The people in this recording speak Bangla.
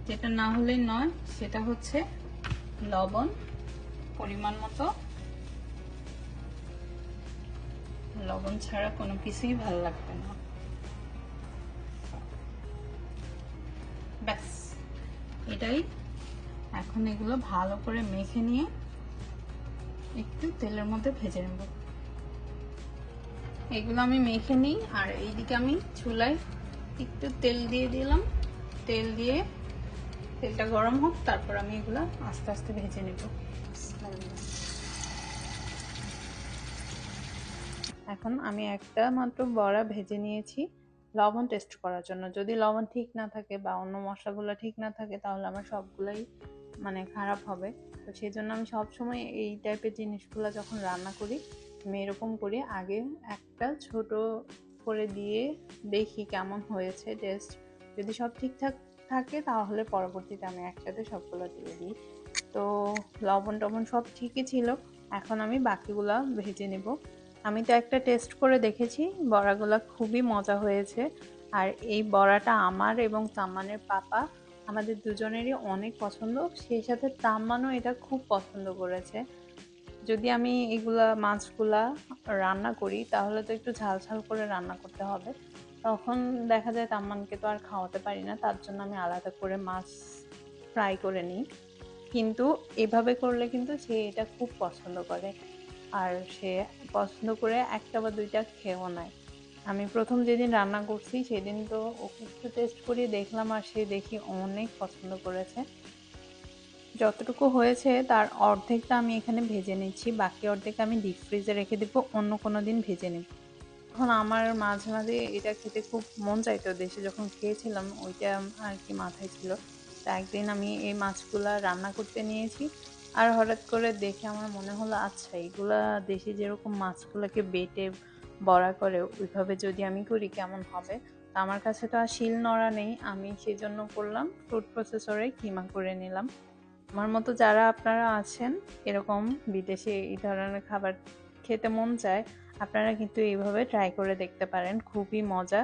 যেটা না হলে নয় সেটা হচ্ছে লবণ পরিমাণ মতো। লবণ ছাড়া কোনো কিছুই ভালো লাগবে না। ব্যাস এটাই। এখন এগুলো ভালো করে মেখে নিয়ে একটু তেলের মধ্যে ভেজে নেব। এগুলো আমি মেখে নিই, আর এইদিকে আমি চুলায় একটু তেল দিয়ে দিলাম। তেল দিয়ে তেলটা গরম হোক, তারপর আমি এগুলো আস্তে আস্তে ভেজে নেব। এখন আমি একটা মাত্র বড়া ভেজে নিয়েছি লবণ টেস্ট করার জন্য। যদি লবণ ঠিক না থাকে বা অন্য মশলাগুলো ঠিক না থাকে তাহলে আমার সবগুলাই মানে খারাপ হবে। তো সেই জন্য আমি সবসময় এই টাইপের জিনিসগুলো যখন রান্না করি আমি এরকম করি, আগে একটা ছোট করে দিয়ে দেখি কেমন হয়েছে টেস্ট। যদি সব ঠিকঠাক থাকে তাহলে পরবর্তীতে আমি একসাথে সবগুলো দিয়ে দিই। তো লবণ টবণ সব ঠিকই ছিল, এখন আমি বাকিগুলা ভেজে নেব। আমি তো একটা টেস্ট করে দেখেছি, বড়াগুলা খুবই মজা হয়েছে। আর এই বড়াটা আমার এবং তাম্মানের পাপা আমাদের দুজনেরই অনেক পছন্দ, সেই সাথে তাম্মানও এটা খুব পছন্দ করেছে। যদি আমি এগুলা মাছগুলা রান্না করি তাহলে তো একটু ঝাল ঝাল করে রান্না করতে হবে, তখন দেখা যায় তাম্মানকে তো আর খাওয়াতে পারি না, তার জন্য আমি আলাদা করে মাছ ফ্রাই করে নিই। কিন্তু এভাবে করলে কিন্তু সে এটা খুব পছন্দ করে, আর সে পছন্দ করে একটা বা দুইটা খেয়েও নেয়। আমি প্রথম যেদিন রান্না করছি সেদিন তো ওকে একটু টেস্ট করিয়ে দেখলাম, আর সে দেখি অনেক পছন্দ করেছে। যতটুকু হয়েছে তার অর্ধেকটা আমি এখানে ভেজে নিচ্ছি, বাকি অর্ধেক আমি ডিপ ফ্রিজে রেখে দিব, অন্য কোনো দিন ভেজে নেব। এখন আমার মাঝে মাঝে এটা খেতে খুব মন চাইতো, দেশে যখন খেয়েছিলাম ওইটা আর কি মাথায় ছিল। তা একদিন আমি এই মাছগুলা রান্না করতে নিয়েছি, আর হঠাৎ করে দেখে আমার মনে হলো আচ্ছা এগুলা দেশে যেরকম মাছগুলোকে বেটে বড়া করে ওইভাবে যদি আমি করি কেমন হবে। তা আমার কাছে তো আর শিল নোড়া নেই, আমি সেজন্য করলাম ফুড প্রসেসরে কিমা করে নিলাম। আমার মতো যারা আপনারা আছেন এরকম বিদেশে এই ধরনের খাবার খেতে মন চায়, আপনারা কিন্তু এইভাবে ট্রাই করে দেখতে পারেন, খুবই মজা।